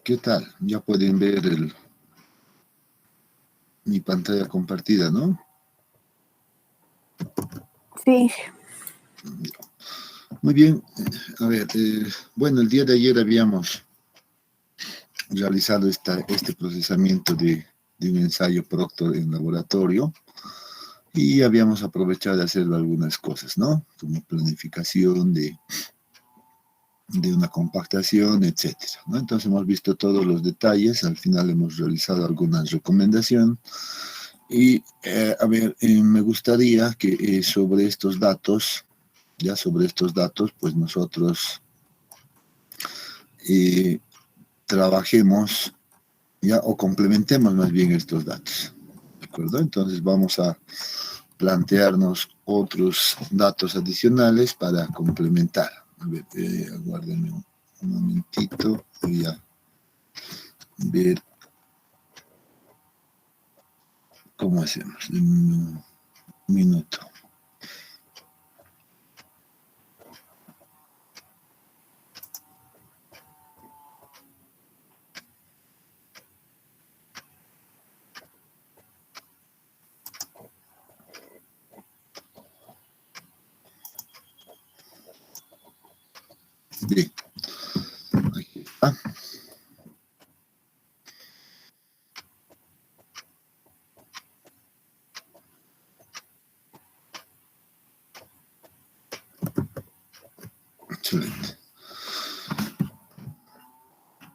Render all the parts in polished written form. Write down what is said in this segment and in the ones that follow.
¿Qué tal? Ya pueden ver mi pantalla compartida, ¿no? Sí, Muy bien. A ver, bueno, el día de ayer habíamos realizado este procesamiento de un ensayo Proctor en laboratorio y habíamos aprovechado de hacer algunas cosas, ¿no? Como planificación de una compactación, etcétera, ¿no? Entonces hemos visto todos los detalles, al final hemos realizado algunas recomendaciones. Y, a ver, me gustaría que sobre estos datos, ya sobre estos datos, pues nosotros eh, trabajemos ya o complementemos más bien estos datos. ¿De acuerdo? Entonces vamos a plantearnos otros datos adicionales para complementar. A ver, aguárdenme un momentito, voy a ver cómo hacemos. Un minuto. Bien, aquí está. Excelente.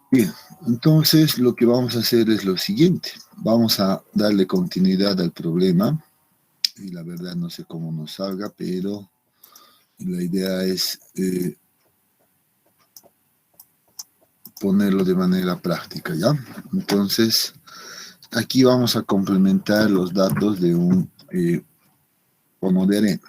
Bien, entonces lo que vamos a hacer es lo siguiente. Vamos a darle continuidad al problema. Y la verdad no sé cómo nos salga, pero la idea es ponerlo de manera práctica, ¿ya? Entonces, aquí vamos a complementar los datos de un cono de arena.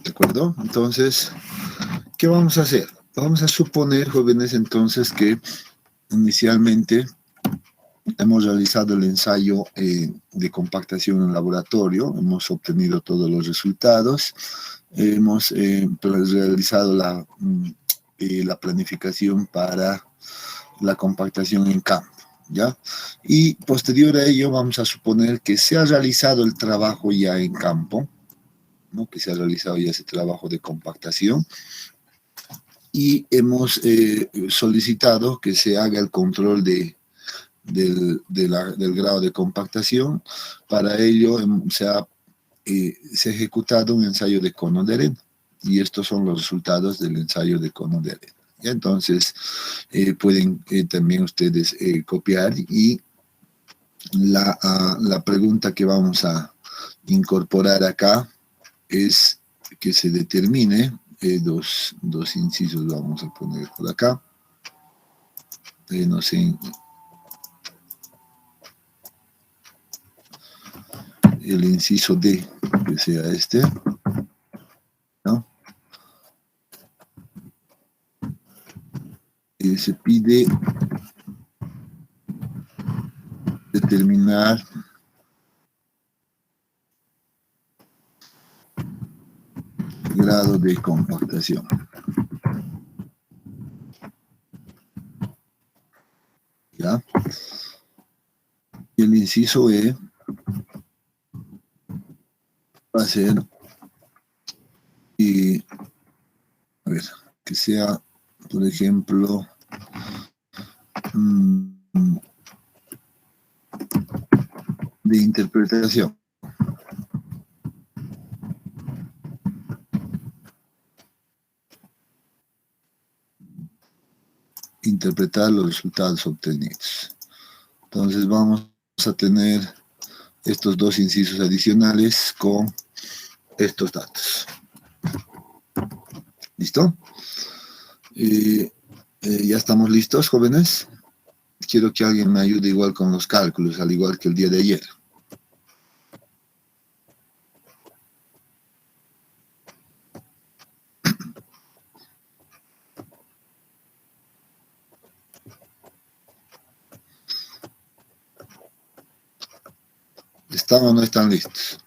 ¿De acuerdo? Entonces, ¿qué vamos a hacer? Vamos a suponer, jóvenes, entonces que inicialmente hemos realizado el ensayo de compactación en laboratorio, hemos obtenido todos los resultados, hemos realizado la planificación para la compactación en campo, ¿ya? Y posterior a ello vamos a suponer que se ha realizado el trabajo ya en campo, ¿no? Que se ha realizado ya ese trabajo de compactación y hemos solicitado que se haga el control del grado de compactación. Para ello se ha ejecutado un ensayo de cono de arena y estos son los resultados del ensayo de cono de arena. ¿Ya? Entonces, pueden también ustedes copiar y la pregunta que vamos a incorporar acá es que se determine dos incisos, vamos a poner por acá, no sé, el inciso D, que sea este, ¿no? Se pide determinar grado de compactación. ¿Ya? Y el inciso E va a ser, a ver, que sea, por ejemplo, de interpretación. Interpretar los resultados obtenidos. Entonces vamos a tener estos dos incisos adicionales con estos datos. ¿Listo? ¿Ya estamos listos, jóvenes? Quiero que alguien me ayude igual con los cálculos, al igual que el día de ayer. ¿Están o no están listos?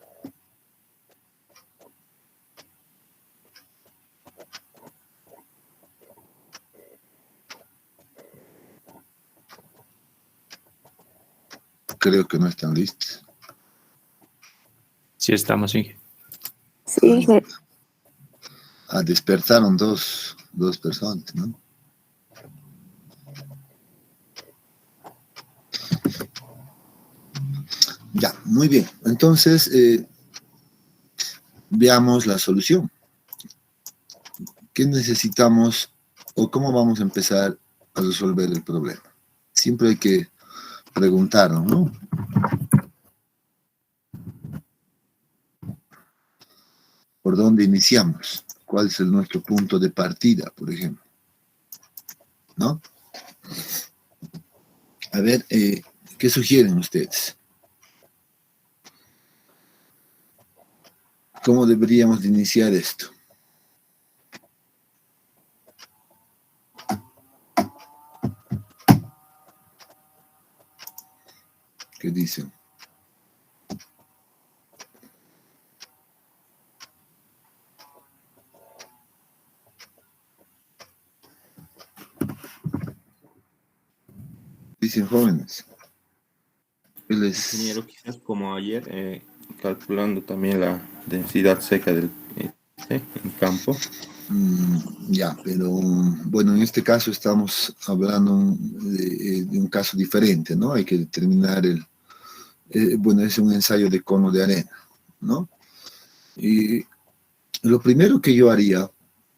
Creo que no están listos. Sí estamos, sí. Sí, Despertaron dos personas, ¿no? Ya, muy bien. Entonces, veamos la solución. ¿Qué necesitamos o cómo vamos a empezar a resolver el problema? Siempre hay que preguntar, ¿no? ¿Por dónde iniciamos? ¿Cuál es nuestro punto de partida, por ejemplo? ¿No? A ver, ¿qué sugieren ustedes? ¿Cómo deberíamos de iniciar esto? ¿Qué dicen? Dicen jóvenes. Ingeniero, quizás como ayer, calculando también la densidad seca del en campo. Ya, pero bueno, en este caso estamos hablando de un caso diferente, ¿no? Hay que determinar bueno, es un ensayo de cono de arena, ¿no? Y lo primero que yo haría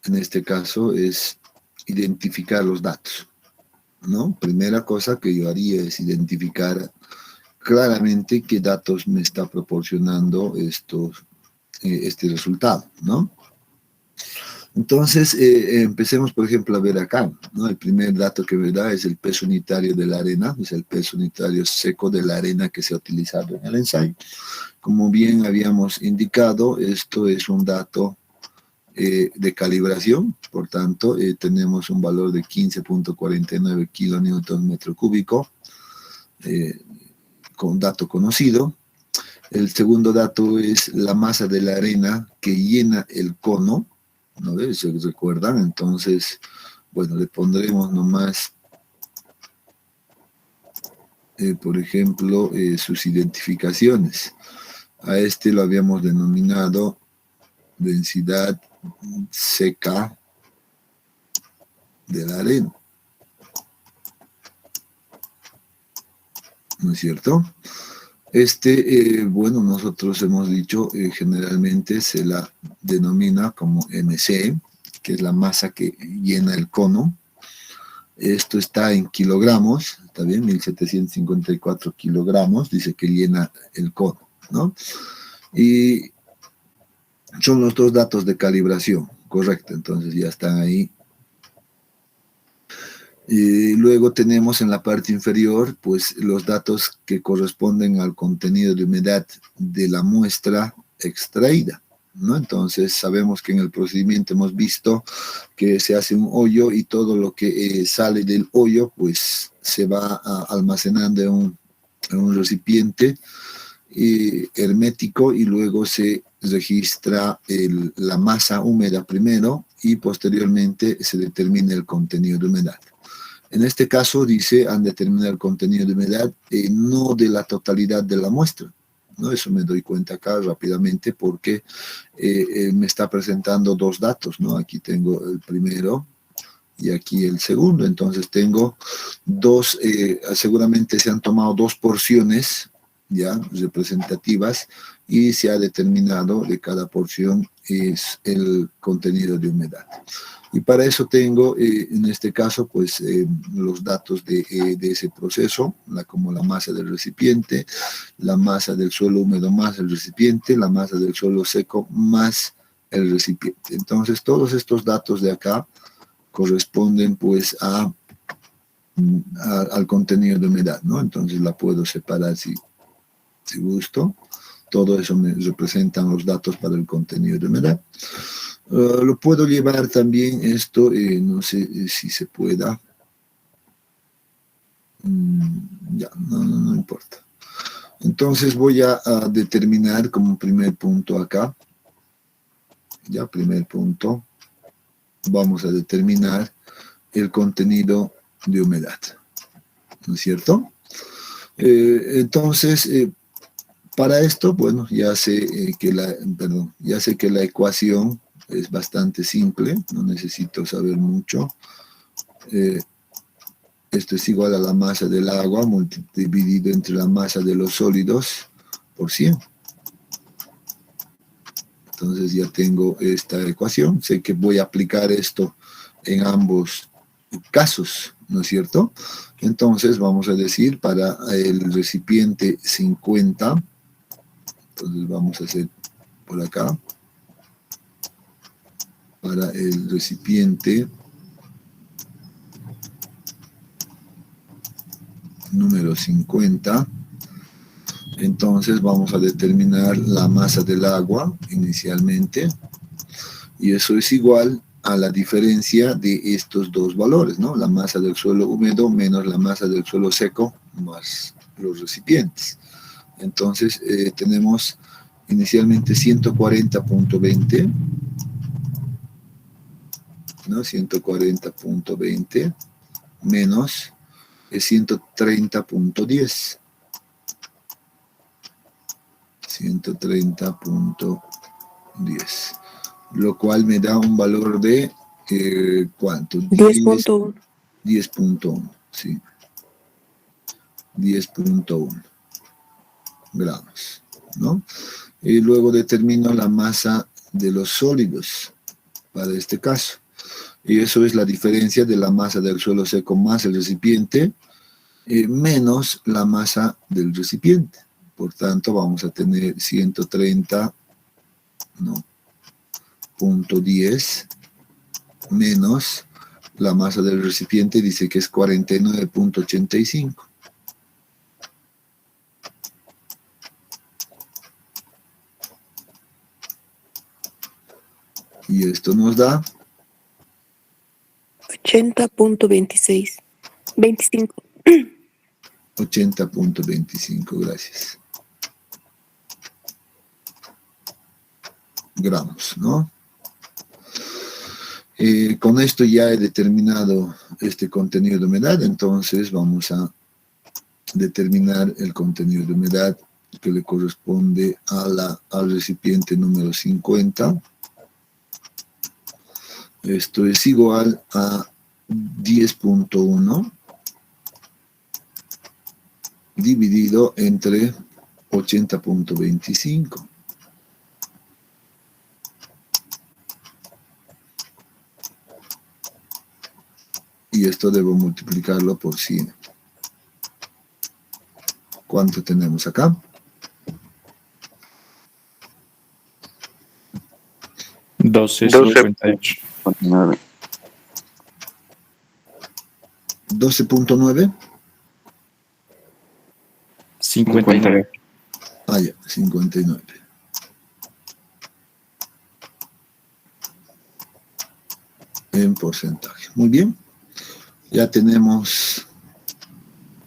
en este caso es identificar los datos, ¿no? Primera cosa que yo haría es identificar claramente qué datos me está proporcionando este resultado, ¿no? Entonces, empecemos, por ejemplo, a ver acá, ¿no? El primer dato que me da es el peso unitario de la arena, es el peso unitario seco de la arena que se ha utilizado en el ensayo. Como bien habíamos indicado, esto es un dato de calibración, por tanto, tenemos un valor de 15.49 kilonewton metro cúbico, con dato conocido. El segundo dato es la masa de la arena que llena el cono, ¿no ves? ¿Se recuerdan? Entonces, bueno, le pondremos nomás, por ejemplo, sus identificaciones. A este lo habíamos denominado densidad seca de la arena, ¿no es cierto? Bueno, nosotros hemos dicho, generalmente se la denomina como MC, que es la masa que llena el cono. Esto está en kilogramos, está bien, 1754 kilogramos, dice que llena el cono, ¿no? Y son los dos datos de calibración, correcto, entonces ya están ahí. Y luego tenemos en la parte inferior, pues, los datos que corresponden al contenido de humedad de la muestra extraída, ¿no? Entonces sabemos que en el procedimiento hemos visto que se hace un hoyo y todo lo que sale del hoyo, pues, se va almacenando en un recipiente hermético y luego se registra la masa húmeda primero y posteriormente se determina el contenido de humedad. En este caso dice, han determinado el contenido de humedad, no de la totalidad de la muestra, ¿no? Eso me doy cuenta acá rápidamente porque me está presentando dos datos, ¿no? Aquí tengo el primero y aquí el segundo, entonces tengo dos, seguramente se han tomado dos porciones, ya, representativas, y se ha determinado de cada porción es el contenido de humedad. Y para eso tengo, en este caso, pues los datos de ese proceso, como la masa del recipiente, la masa del suelo húmedo más el recipiente, la masa del suelo seco más el recipiente. Entonces, todos estos datos de acá corresponden pues al contenido de humedad, ¿no? Entonces la puedo separar si gusto. Todo eso me representan los datos para el contenido de humedad. Lo puedo llevar también esto, no sé si se pueda. Ya, no importa. Entonces voy a determinar como primer punto acá, ya primer punto, vamos a determinar el contenido de humedad, ¿no es cierto? Entonces, para esto, bueno, ya sé ya sé que la ecuación es bastante simple, no necesito saber mucho. Esto es igual a la masa del agua dividido entre la masa de los sólidos por 100. Entonces ya tengo esta ecuación. Sé que voy a aplicar esto en ambos casos, ¿no es cierto? Entonces vamos a decir para el recipiente 50, entonces vamos a hacer por acá, para el recipiente número 50, entonces vamos a determinar la masa del agua inicialmente, y eso es igual a la diferencia de estos dos valores, ¿no? La masa del suelo húmedo menos la masa del suelo seco más los recipientes. Entonces tenemos inicialmente 140.20, ¿no? 140.20 menos 130.10. 130.10, lo cual me da un valor de, ¿cuánto? 10.1. 10.1, sí. 10.1 gramos, ¿no? Y luego determino la masa de los sólidos para este caso. Y eso es la diferencia de la masa del suelo seco más el recipiente, menos la masa del recipiente. Por tanto, vamos a tener 130, ¿no? Punto 10 menos la masa del recipiente, dice que es 49.85. Y esto nos da 80.26. 25. 80.25, gracias. Gramos, ¿no? Con esto ya he determinado este contenido de humedad, entonces vamos a determinar el contenido de humedad que le corresponde al recipiente número 50. Esto es igual a 10.1 dividido entre 80.25. Y esto debo multiplicarlo por 100. ¿Cuánto tenemos acá? $12.58. 12.9. 59. Ah, ya, 59. En porcentaje. Muy bien. Ya tenemos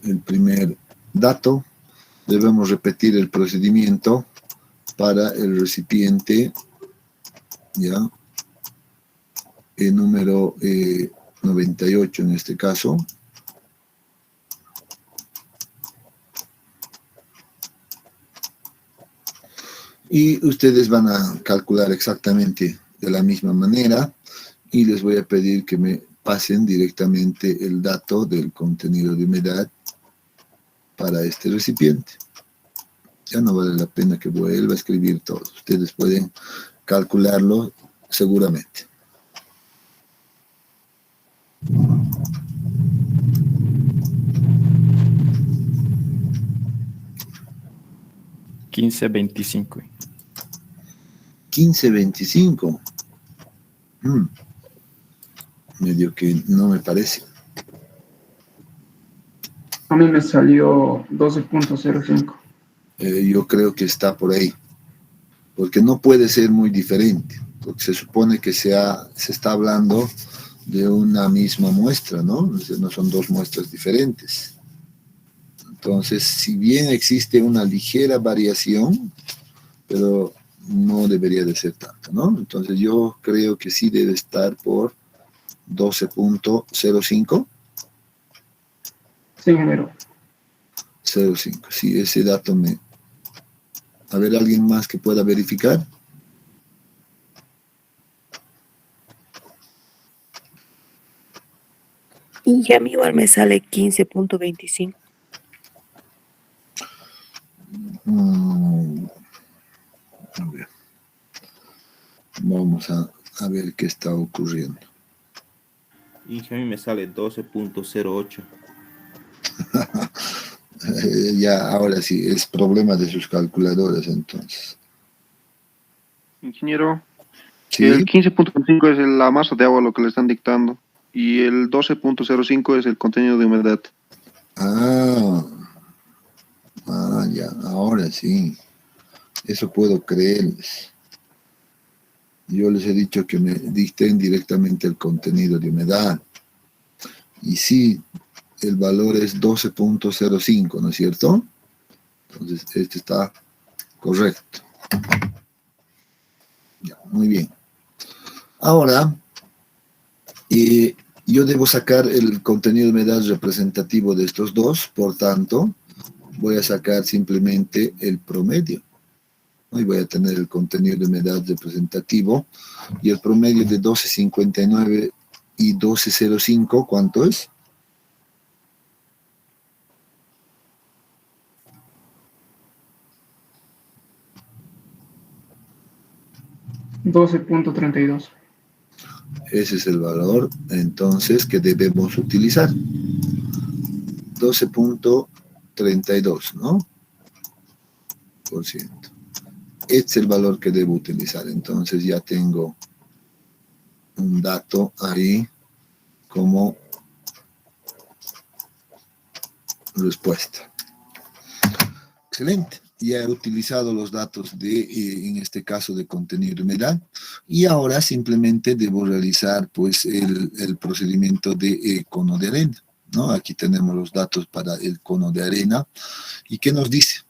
el primer dato. Debemos repetir el procedimiento para el recipiente, ya, el número 98 en este caso. Y ustedes van a calcular exactamente de la misma manera y les voy a pedir que me pasen directamente el dato del contenido de humedad para este recipiente. Ya no vale la pena que vuelva a escribir todo. Ustedes pueden calcularlo seguramente. $15.25. 15.25. Medio que no me parece. A mí me salió 12.05. Yo creo que está por ahí. Porque no puede ser muy diferente. Porque se supone que se está hablando de una misma muestra, ¿no? No son dos muestras diferentes. Entonces, si bien existe una ligera variación, pero no debería de ser tanto, ¿no? Entonces yo creo que sí debe estar por 12.05. Sí, ingeniero. 05, sí, ese dato me... A ver, ¿alguien más que pueda verificar? Y a mí igual me sale 15.25. A ver, vamos a ver qué está ocurriendo. Y a mí me sale 12.08. Ya, ahora sí, es problema de sus calculadoras entonces. Ingeniero, ¿Sí? el 15.5 es la masa de agua lo que le están dictando y el 12.05 es el contenido de humedad. Ah, ya, ahora sí. Eso puedo creerles. Yo les he dicho que me dicten directamente el contenido de humedad. Y sí, el valor es 12.05, ¿no es cierto? Entonces, este está correcto. Ya, muy bien. Ahora, yo debo sacar el contenido de humedad representativo de estos dos, por tanto, voy a sacar simplemente el promedio. Y voy a tener el contenido de humedad representativo y el promedio de 12.59 y 12.05, ¿cuánto es? 12.32. Ese es el valor, entonces, que debemos utilizar. 12.32, ¿no? Por ciento. Este es el valor que debo utilizar. Entonces ya tengo un dato ahí como respuesta. Excelente. Ya he utilizado los datos en este caso, de contenido de humedad, y ahora simplemente debo realizar pues el procedimiento de cono de arena, ¿no? Aquí tenemos los datos para el cono de arena. ¿Y qué nos dice?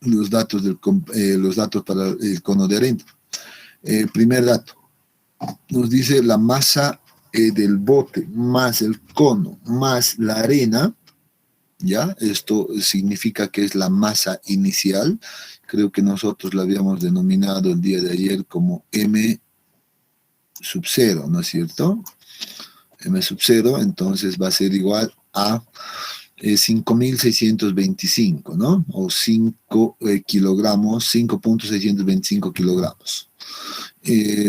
Los datos para el cono de arena. Primer dato, nos dice la masa del bote más el cono más la arena. ¿Ya? Esto significa que es la masa inicial. Creo que nosotros la habíamos denominado el día de ayer como M sub 0, ¿no es cierto? M sub 0, entonces va a ser igual a 5.625, ¿no? O 5 kilogramos, 5.625 kilogramos.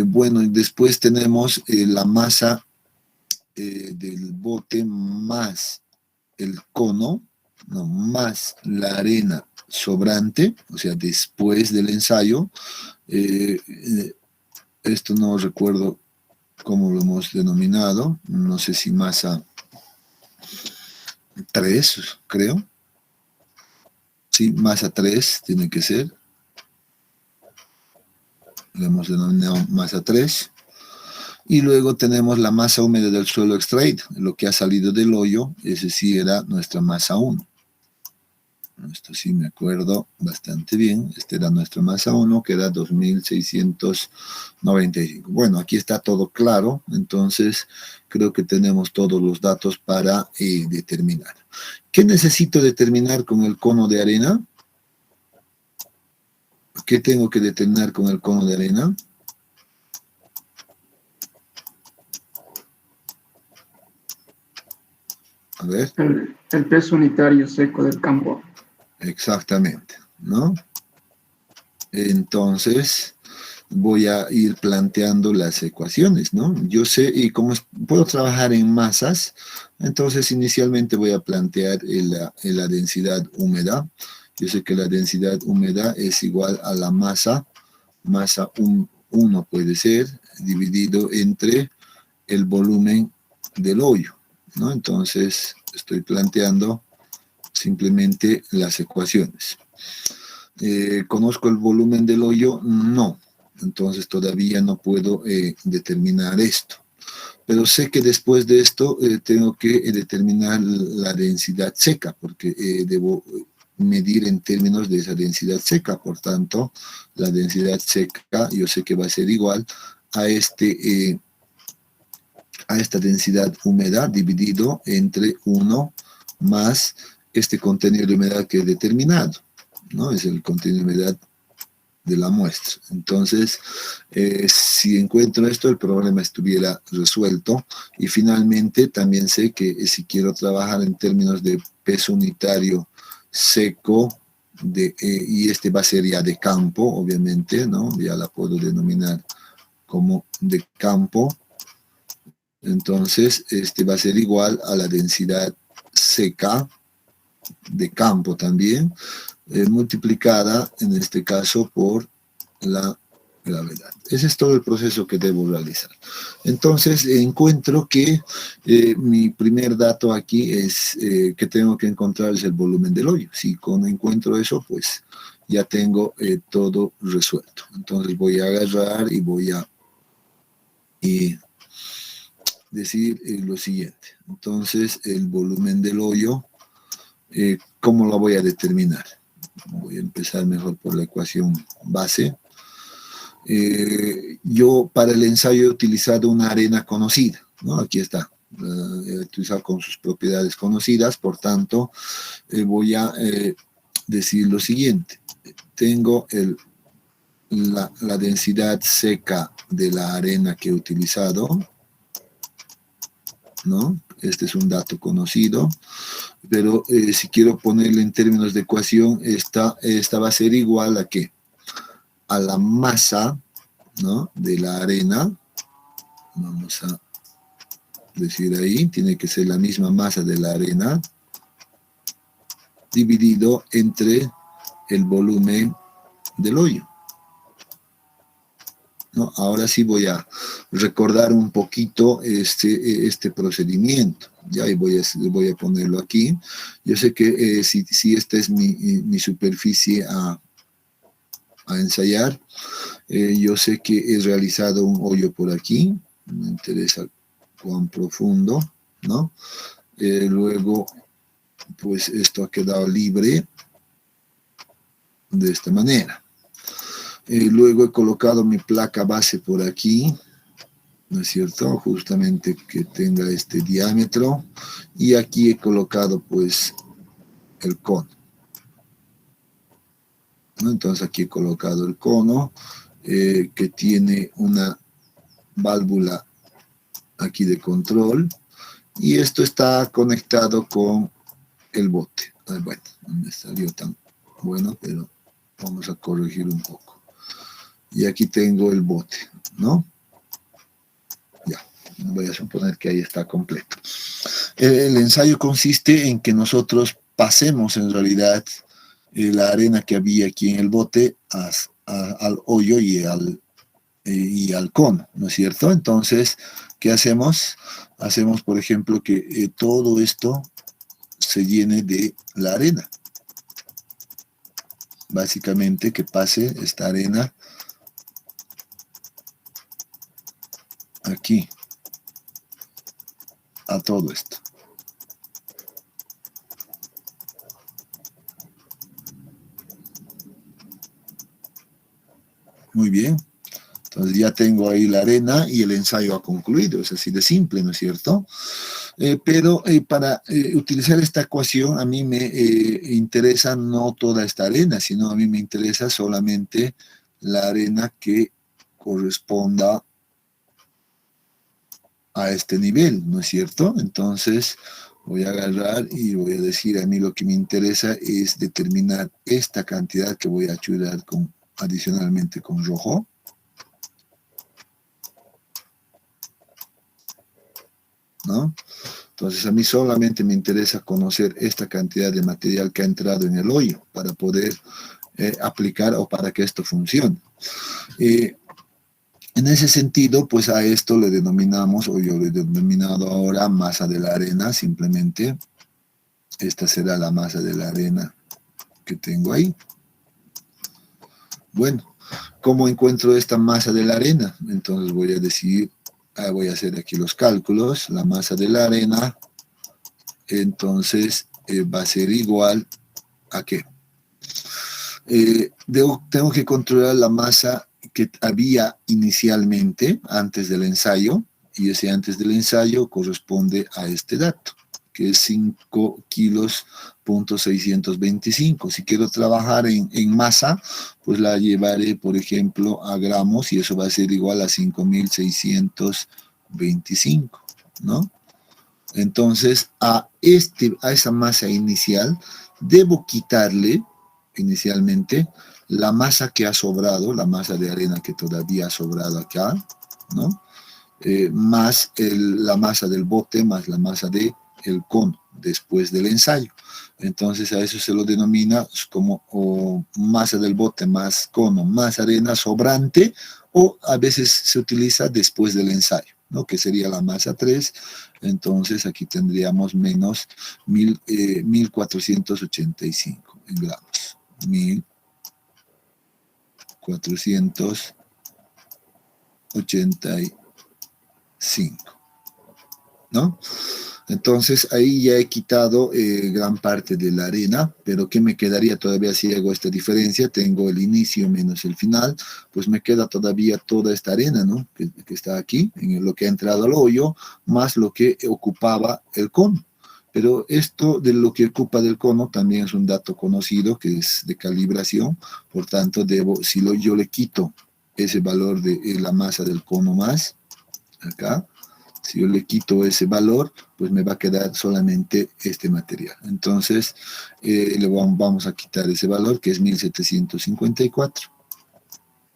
Bueno, y después tenemos la masa del bote más el cono, no, más la arena sobrante, o sea, después del ensayo. Esto no recuerdo cómo lo hemos denominado, no sé si masa 3, creo. Sí, masa 3 tiene que ser. Lo hemos denominado masa 3. Y luego tenemos la masa húmeda del suelo extraído, lo que ha salido del hoyo, ese sí era nuestra masa 1. Esto sí me acuerdo bastante bien. Esta era nuestra masa 1, que era 2.695. Bueno, aquí está todo claro, entonces creo que tenemos todos los datos para determinar. ¿Qué necesito determinar con el cono de arena? ¿Qué tengo que determinar con el cono de arena? A ver. El peso unitario seco del campo. Exactamente, ¿no? Entonces, voy a ir planteando las ecuaciones, ¿no? Yo sé, y como puedo trabajar en masas, entonces inicialmente voy a plantear la densidad húmeda. Yo sé que la densidad húmeda es igual a la masa 1 puede ser, dividido entre el volumen del hoyo, ¿no? Entonces, estoy planteando simplemente las ecuaciones. ¿Conozco el volumen del hoyo? No. Entonces todavía no puedo determinar esto. Pero sé que después de esto tengo que determinar la densidad seca, porque debo medir en términos de esa densidad seca. Por tanto, la densidad seca yo sé que va a ser igual a esta densidad húmeda dividido entre 1 más este contenido de humedad que he determinado, ¿no? Es el contenido de humedad de la muestra. Entonces, si encuentro esto, el problema estuviera resuelto. Y finalmente, también sé que si quiero trabajar en términos de peso unitario seco, y este va a ser ya de campo, obviamente, ¿no? Ya la puedo denominar como de campo. Entonces, este va a ser igual a la densidad seca de campo también, multiplicada en este caso por la gravedad. Ese es todo el proceso que debo realizar. Entonces encuentro que mi primer dato aquí es que tengo que encontrar es el volumen del hoyo. Si encuentro eso, pues ya tengo todo resuelto. Entonces voy a agarrar y voy a decir lo siguiente. Entonces el volumen del hoyo, ¿cómo lo voy a determinar? Voy a empezar mejor por la ecuación base. Yo para el ensayo he utilizado una arena conocida, ¿no? Aquí está, he utilizado con sus propiedades conocidas, por tanto voy a decir lo siguiente. Tengo la densidad seca de la arena que he utilizado, ¿no? Este es un dato conocido, pero si quiero ponerle en términos de ecuación, esta va a ser igual a ¿qué? A la masa, ¿no? De la arena. Vamos a decir ahí, tiene que ser la misma masa de la arena, dividido entre el volumen del hoyo. ¿No? Ahora sí voy a recordar un poquito este procedimiento. Ya, y voy a ponerlo aquí. Yo sé que si esta es mi superficie a ensayar, yo sé que he realizado un hoyo por aquí. Me interesa cuán profundo, ¿no? Luego, pues esto ha quedado libre de esta manera. Luego he colocado mi placa base por aquí, ¿no es cierto? Justamente que tenga este diámetro. Y aquí he colocado pues el cono, ¿no? Entonces aquí he colocado el cono que tiene una válvula aquí de control. Y esto está conectado con el bote. Bueno, no me salió tan bueno, pero vamos a corregir un poco. Y aquí tengo el bote, ¿no? Ya, voy a suponer que ahí está completo. El ensayo consiste en que nosotros pasemos en realidad la arena que había aquí en el bote al hoyo y al cono, ¿no es cierto? Entonces, ¿qué hacemos? Hacemos, por ejemplo, que todo esto se llene de la arena. Básicamente que pase esta arena aquí a todo esto. Muy bien. Entonces ya tengo ahí la arena y el ensayo ha concluido. Es así de simple, ¿no es cierto? Pero para utilizar esta ecuación a mí me interesa no toda esta arena, sino a mí me interesa solamente la arena que corresponda a este nivel, ¿no es cierto? Entonces voy a agarrar y voy a decir, a mí lo que me interesa es determinar esta cantidad que voy a churar adicionalmente con rojo. ¿No? Entonces a mí solamente me interesa conocer esta cantidad de material que ha entrado en el hoyo para poder aplicar o para que esto funcione. En ese sentido, pues a esto le denominamos, o yo le he denominado ahora masa de la arena, simplemente. Esta será la masa de la arena que tengo ahí. Bueno, ¿cómo encuentro esta masa de la arena? Entonces voy a decir voy a hacer aquí los cálculos, la masa de la arena, entonces va a ser igual a qué. Tengo que controlar la masa que había inicialmente antes del ensayo, y ese antes del ensayo corresponde a este dato, que es 5 kilos punto 625. Si quiero trabajar en masa, pues la llevaré, por ejemplo, a gramos, y eso va a ser igual a 5.625, ¿no? Entonces, a esa masa inicial, debo quitarle inicialmente la masa que ha sobrado, la masa de arena que todavía ha sobrado acá, ¿no? Más la masa del bote, más la masa del cono, después del ensayo. Entonces a eso se lo denomina como masa del bote más cono, más arena sobrante, o a veces se utiliza después del ensayo, ¿no? Que sería la masa 3. Entonces aquí tendríamos menos 1485 en gramos. 1485, ¿no? Entonces ahí ya he quitado gran parte de la arena, pero ¿qué me quedaría todavía si hago esta diferencia? Tengo el inicio menos el final, pues me queda todavía toda esta arena, ¿no? Que está aquí, en lo que ha entrado al hoyo, más lo que ocupaba el cono. Pero esto de lo que ocupa del cono también es un dato conocido, que es de calibración. Por tanto, yo le quito ese valor de la masa del cono más, acá, si yo le quito ese valor, pues me va a quedar solamente este material. Entonces, vamos a quitar ese valor, que es 1754.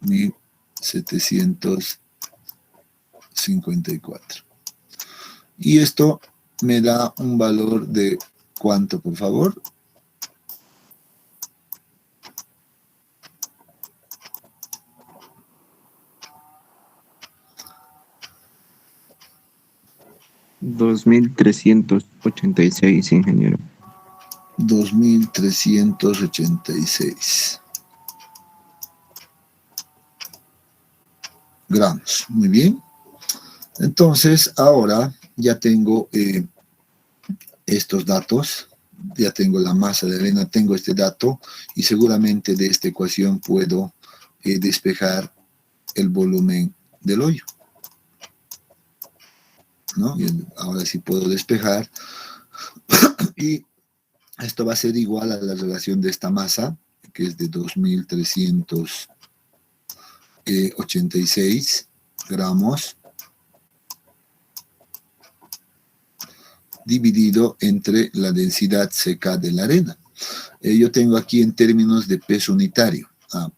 1754. Y esto me da un valor de ¿cuánto, por favor? 2.386, ingeniero. 2386 gramos. Muy bien. Entonces, ahora ya tengo estos datos, ya tengo la masa de arena, tengo este dato, y seguramente de esta ecuación puedo despejar el volumen del hoyo, ¿no? Y ahora sí puedo despejar, y esto va a ser igual a la relación de esta masa, que es de 2386 gramos, dividido entre la densidad seca de la arena. Yo tengo aquí en términos de peso unitario.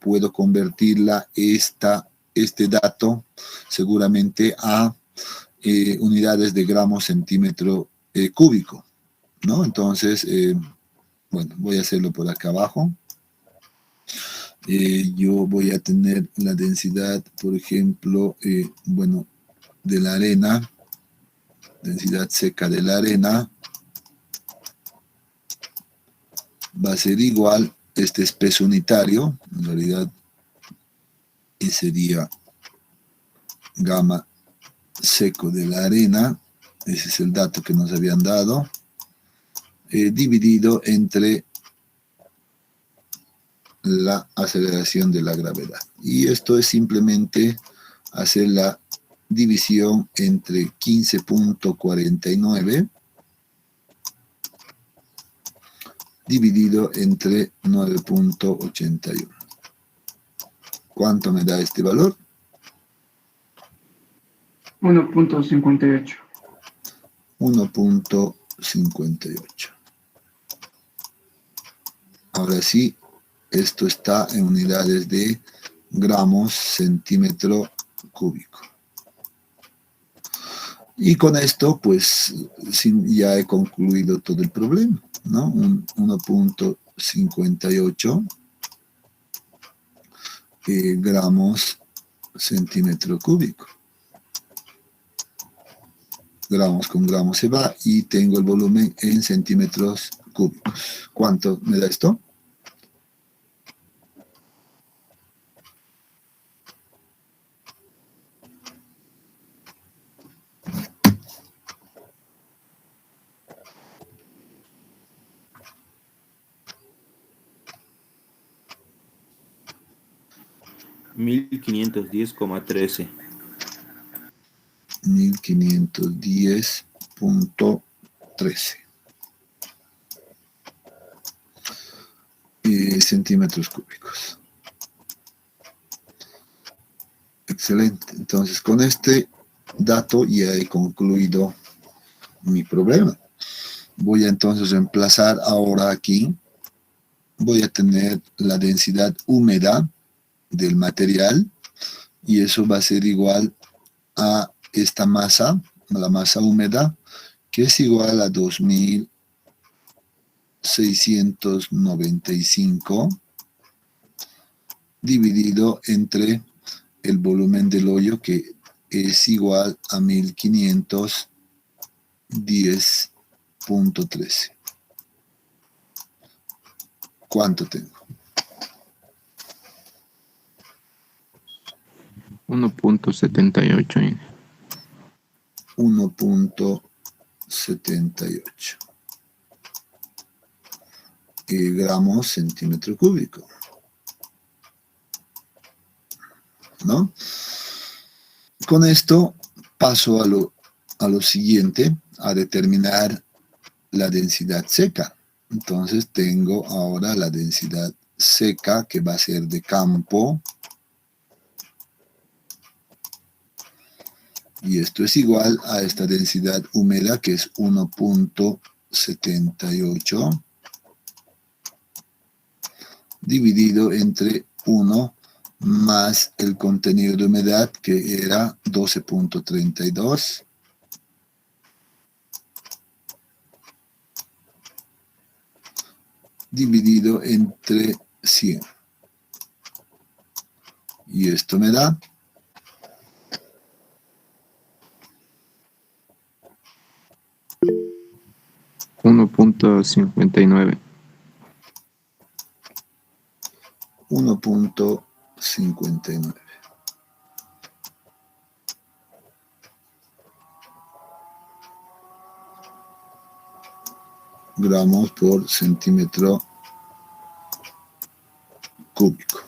Puedo convertirla este dato seguramente a unidades de gramos centímetro cúbico, ¿no? Entonces, bueno, voy a hacerlo por acá abajo. Yo voy a tener la densidad, por ejemplo, bueno, de la arena, densidad seca de la arena, va a ser igual, este es peso unitario, en realidad sería gamma seco de la arena, ese es el dato que nos habían dado, dividido entre la aceleración de la gravedad. Y esto es simplemente hacer la división entre 15.49 dividido entre 9.81. ¿Cuánto me da este valor? 1.58. 1.58. Ahora sí, esto está en unidades de gramos centímetro cúbico. Y con esto, pues, ya he concluido todo el problema, ¿no? 1.58 gramos centímetro cúbico. Gramos con gramos se va, y tengo el volumen en centímetros cúbicos. ¿Cuánto me da esto? 1510,13. 1510.13 centímetros cúbicos. Excelente. Entonces, con este dato ya he concluido mi problema. Voy a entonces reemplazar ahora aquí. Voy a tener la densidad húmeda del material y eso va a ser igual a esta masa, la masa húmeda, que es igual a 2695 dividido entre el volumen del hoyo, que es igual a 1510.13. ¿Cuánto tengo? 1.78. 1.78 gramos centímetro cúbico, ¿no? Con esto paso a lo siguiente, a determinar la densidad seca. Entonces tengo ahora la densidad seca, que va a ser de campo, y esto es igual a esta densidad húmeda, que es 1.78 dividido entre 1 más el contenido de humedad, que era 12.32, dividido entre 100. Y esto me da 1.59. 1.59 gramos por centímetro cúbico.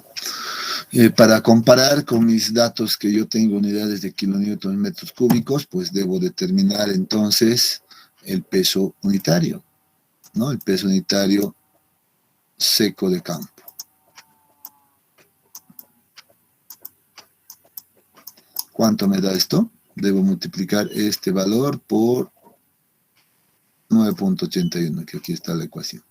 Para comparar con mis datos, que yo tengo unidades de kilonewton metros cúbicos, pues debo determinar entonces el peso unitario, ¿no? El peso unitario seco de campo. ¿Cuánto me da esto? Debo multiplicar este valor por 9.81, que aquí está la ecuación.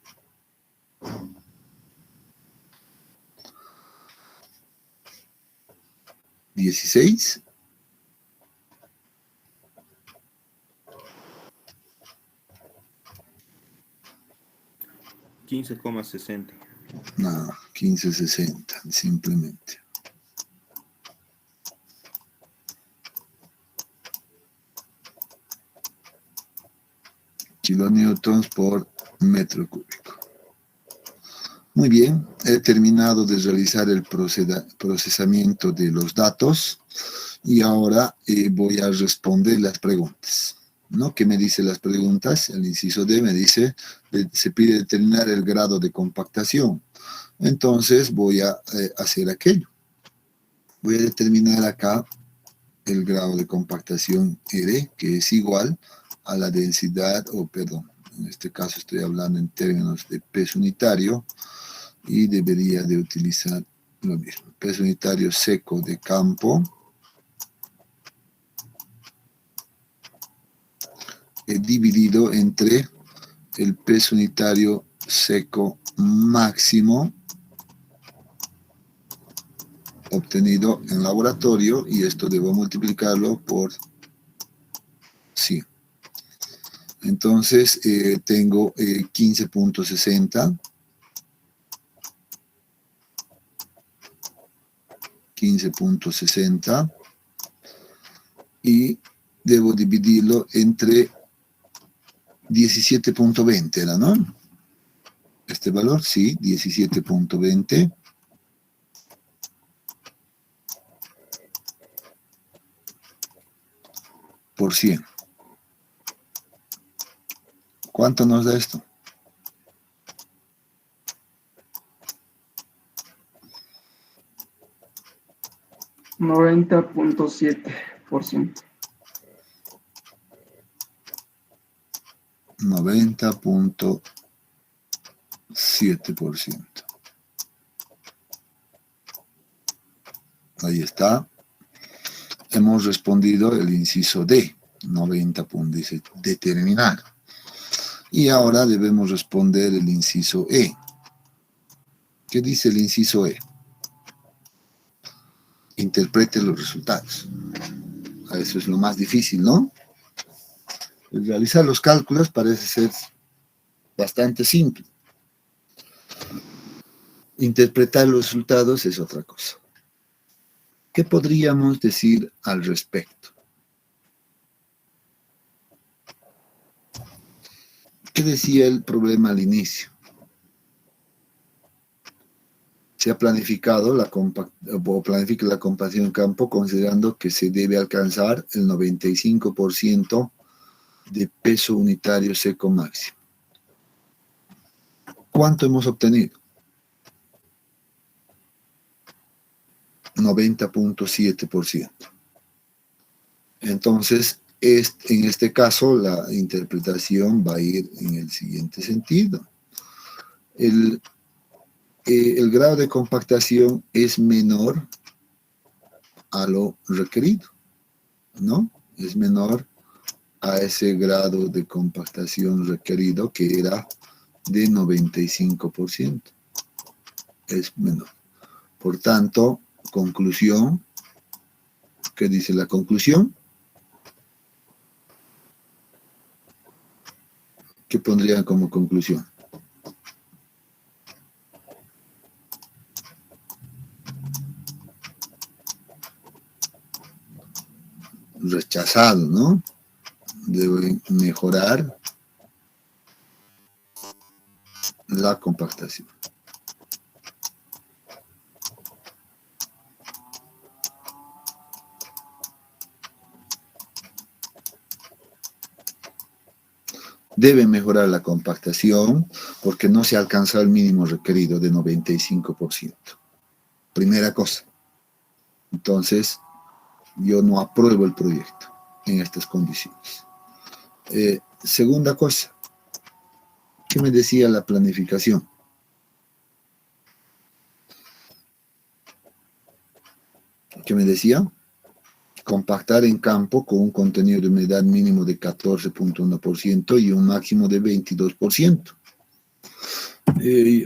¿16? $15,60. No, 1560, simplemente. Kilonewtons por metro cúbico. Muy bien, he terminado de realizar el procesamiento de los datos y ahora voy a responder las preguntas, ¿no? ¿Qué me dice las preguntas? El inciso D me dice, se pide determinar el grado de compactación. Entonces voy a hacer aquello. Voy a determinar acá el grado de compactación R, que es igual a la densidad, perdón, en este caso estoy hablando en términos de peso unitario, y debería de utilizar lo mismo. Peso unitario seco de campo dividido entre el peso unitario seco máximo obtenido en laboratorio, y esto debo multiplicarlo por 100. Entonces tengo 15.60 y debo dividirlo entre 17.20, ¿era, no? Este valor, sí, 17.20 por 100. ¿Cuánto nos da esto? 90.7%. 90.7%. Ahí está. Hemos respondido el inciso D, 90.7, determinar. Y ahora debemos responder el inciso E. ¿Qué dice el inciso E? Interprete los resultados. Eso es lo más difícil, ¿no? El realizar los cálculos parece ser bastante simple. Interpretar los resultados es otra cosa. ¿Qué podríamos decir al respecto? ¿Qué decía el problema al inicio? Se ha planificado planifica la compactación en campo considerando que se debe alcanzar el 95% de peso unitario seco máximo. ¿Cuánto hemos obtenido? 90.7%. Entonces, en este caso, la interpretación va a ir en el siguiente sentido. El grado de compactación es menor a lo requerido, ¿no? Es menor a ese grado de compactación requerido que era de 95%. Es menor. Por tanto, conclusión, ¿qué dice la conclusión? ¿Qué pondrían como conclusión? Rechazado, ¿no? Debe mejorar la compactación. Debe mejorar la compactación porque no se ha alcanzado el mínimo requerido de 95%. Primera cosa. Entonces, yo no apruebo el proyecto en estas condiciones. Segunda cosa. ¿Qué me decía la planificación? ¿Qué me decía? Compactar en campo con un contenido de humedad mínimo de 14.1% y un máximo de 22%.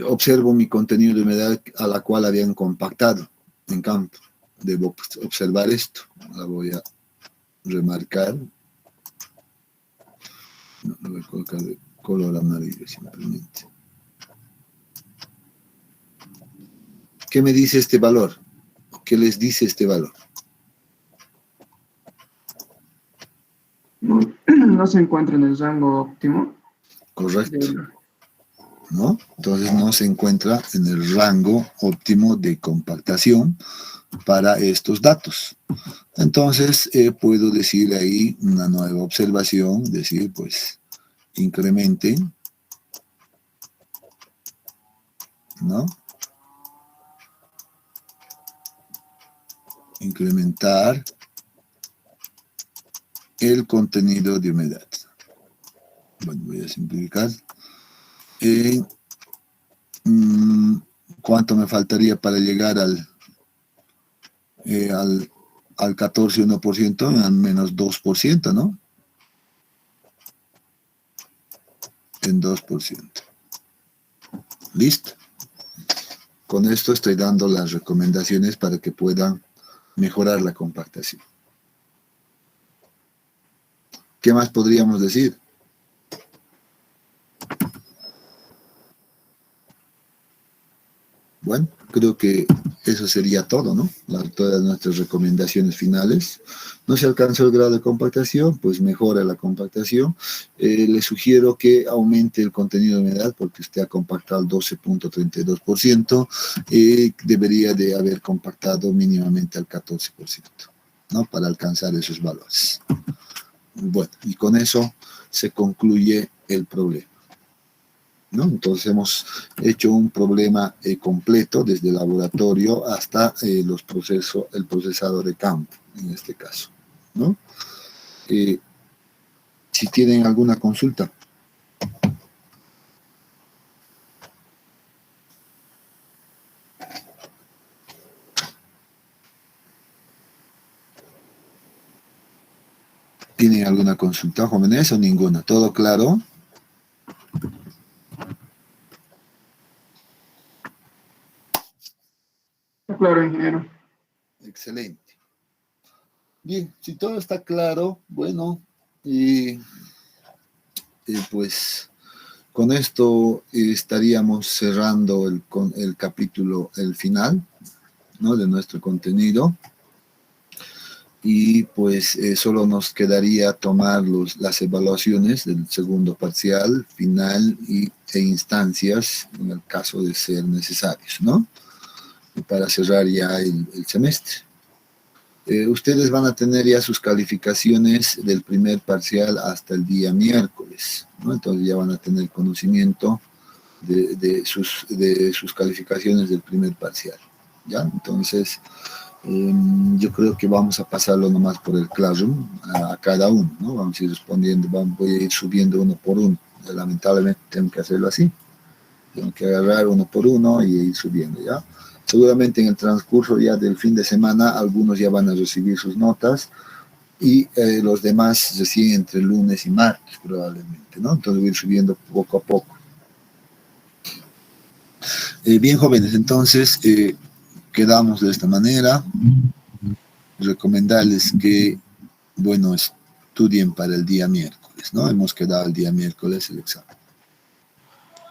Observo mi contenido de humedad a la cual habían compactado en campo. Debo observar esto. La voy a remarcar. No, lo voy a colocar de color amarillo simplemente. ¿Qué me dice este valor? ¿Qué les dice este valor? No se encuentra en el rango óptimo. Correcto, ¿no? Entonces no se encuentra en el rango óptimo de compactación para estos datos. Entonces puedo decir ahí una nueva observación, decir pues incremente, ¿no? Incrementar el contenido de humedad. Bueno, voy a simplificar. ¿Cuánto me faltaría para llegar al 14,1%? Al menos 2%, ¿no? En 2%. Listo. Con esto estoy dando las recomendaciones para que puedan mejorar la compactación. ¿Qué más podríamos decir? Bueno, creo que eso sería todo, ¿no? Todas nuestras recomendaciones finales. No se alcanzó el grado de compactación, pues mejora la compactación. Le sugiero que aumente el contenido de humedad porque usted ha compactado al 12.32%. Debería de haber compactado mínimamente al 14%, ¿no? Para alcanzar esos valores. Bueno, y con eso se concluye el problema. ¿no? Entonces hemos hecho un problema completo desde el laboratorio hasta el procesado de campo, en este caso, ¿no? Si tienen alguna consulta. ¿Tienen alguna consulta, jóvenes, o ninguna? ¿Todo claro? Está claro, ingeniero. Excelente. Bien, si todo está claro, bueno, y pues con esto estaríamos cerrando el capítulo, el final, ¿no?, de nuestro contenido. Y pues solo nos quedaría tomar las evaluaciones del segundo parcial, final e instancias en el caso de ser necesarios, ¿no? Y para cerrar ya el semestre. Ustedes van a tener ya sus calificaciones del primer parcial hasta el día miércoles, ¿no? Entonces ya van a tener conocimiento de sus calificaciones del primer parcial, ¿ya? Entonces, yo creo que vamos a pasarlo nomás por el Classroom a cada uno, ¿no? Vamos a ir respondiendo, voy a ir subiendo uno por uno. Lamentablemente tengo que hacerlo así. Tengo que agarrar uno por uno y ir subiendo, ¿ya? Seguramente en el transcurso ya del fin de semana, algunos ya van a recibir sus notas y los demás recién entre lunes y martes probablemente, ¿no? Entonces voy a ir subiendo poco a poco. Bien, jóvenes, entonces quedamos de esta manera. Recomendarles que, bueno, estudien para el día miércoles, ¿no? Hemos quedado el día miércoles el examen.